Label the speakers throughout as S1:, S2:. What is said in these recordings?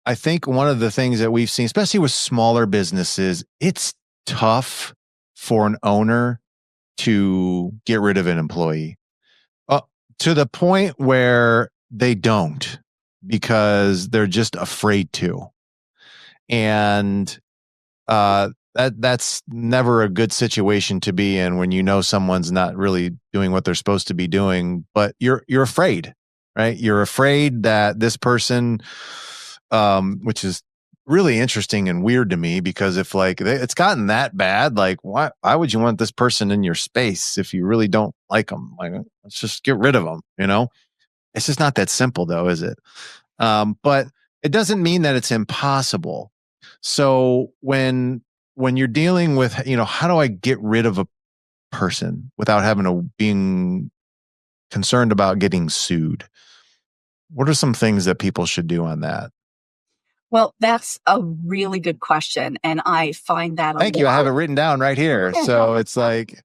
S1: I think one of the things that we've seen, especially with smaller businesses, it's tough for an owner to get rid of an employee to the point where they don't because they're just afraid to. And that's never a good situation to be in when you know someone's not really doing what they're supposed to be doing, but you're afraid, right? You're afraid that this person, which is really interesting and weird to me, because if like it's gotten that bad, like why would you want this person in your space if you really don't like them? Like, let's just get rid of them. It's just not that simple, though, is it? But it doesn't mean that it's impossible. So when you're dealing with, how do I get rid of a person without having to being concerned about getting sued? What are some things that people should do on that?
S2: Well, that's a really good question. And I find that
S1: Thank you. I have it written down right here. So it's like,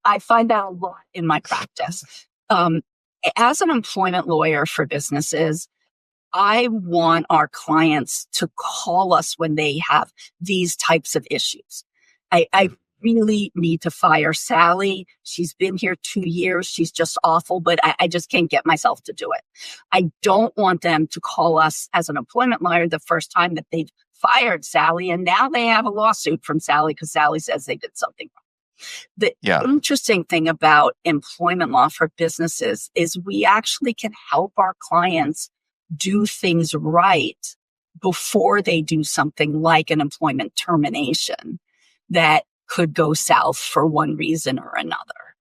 S2: I find that a lot in my practice. As an employment lawyer for businesses, I want our clients to call us when they have these types of issues. I really need to fire Sally. She's been here 2 years. She's just awful, but I just can't get myself to do it. I don't want them to call us as an employment lawyer the first time that they've fired Sally, and now they have a lawsuit from Sally because Sally says they did something wrong. The interesting thing about employment law for businesses is we actually can help our clients do things right before they do something like an employment termination that could go south for one reason or another.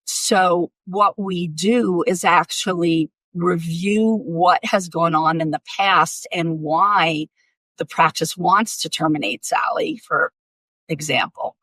S2: So what we do is actually review what has gone on in the past and why the practice wants to terminate Sally, for example.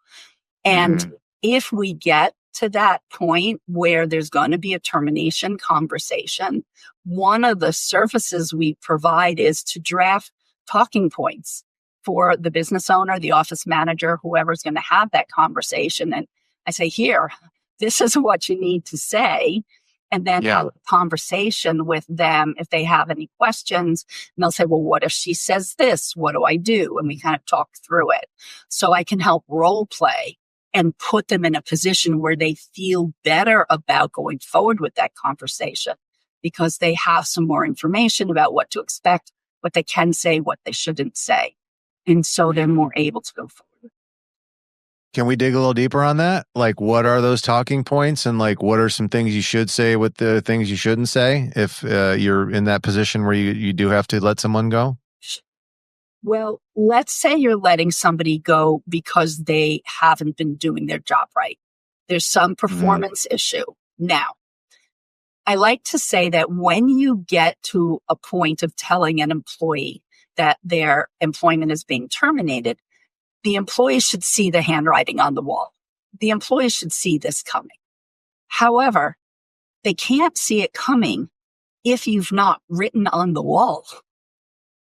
S2: And if we get to that point where there's going to be a termination conversation, one of the services we provide is to draft talking points for the business owner, the office manager, whoever's going to have that conversation. And I say, here, this is what you need to say. And then have a conversation with them if they have any questions. And they'll say, well, what if she says this? What do I do? And we kind of talk through it. So I can help role play and put them in a position where they feel better about going forward with that conversation because they have some more information about what to expect, what they can say, what they shouldn't say. And so they're more able to go forward.
S1: Can we dig a little deeper on that? Like, what are those talking points, and like, what are some things you should say with the things you shouldn't say if you're in that position where you do have to let someone go?
S2: Well, let's say you're letting somebody go because they haven't been doing their job right. There's some performance issue. Now, I like to say that when you get to a point of telling an employee that their employment is being terminated, the employee should see the handwriting on the wall. The employee should see this coming. However, they can't see it coming if you've not written on the wall.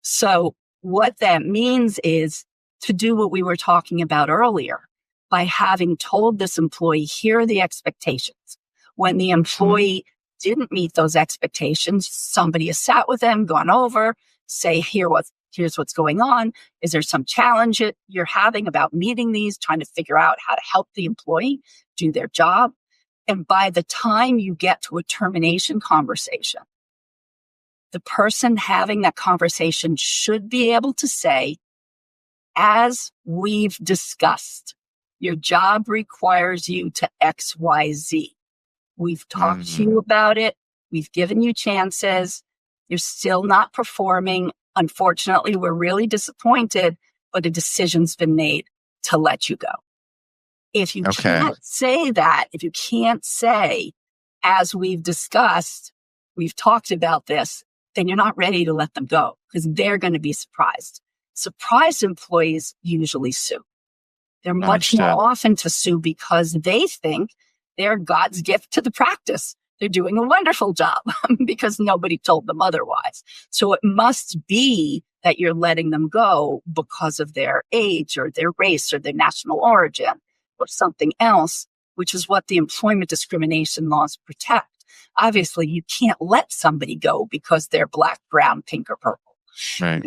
S2: So what that means is to do what we were talking about earlier by having told this employee, here are the expectations. When the employee didn't meet those expectations, somebody has sat with them, gone over, say, here's what's going on. Is there some challenge you're having about meeting these, trying to figure out how to help the employee do their job? And by the time you get to a termination conversation, the person having that conversation should be able to say, as we've discussed, your job requires you to X, Y, Z. We've talked to you about it. We've given you chances. You're still not performing. Unfortunately, we're really disappointed, but a decision's been made to let you go. If you can't say that, if you can't say, as we've discussed, we've talked about this, then you're not ready to let them go because they're going to be surprised. Surprised employees usually sue. They're much more often to sue because they think they're God's gift to the practice. They're doing a wonderful job because nobody told them otherwise. So it must be that you're letting them go because of their age or their race or their national origin or something else, which is what the employment discrimination laws protect. Obviously, you can't let somebody go because they're black, brown, pink, or purple.
S1: Right.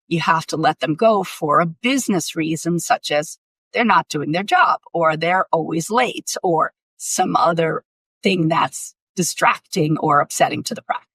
S2: You have to let them go for a business reason, such as they're not doing their job, or they're always late, or some other thing that's distracting or upsetting to the practice.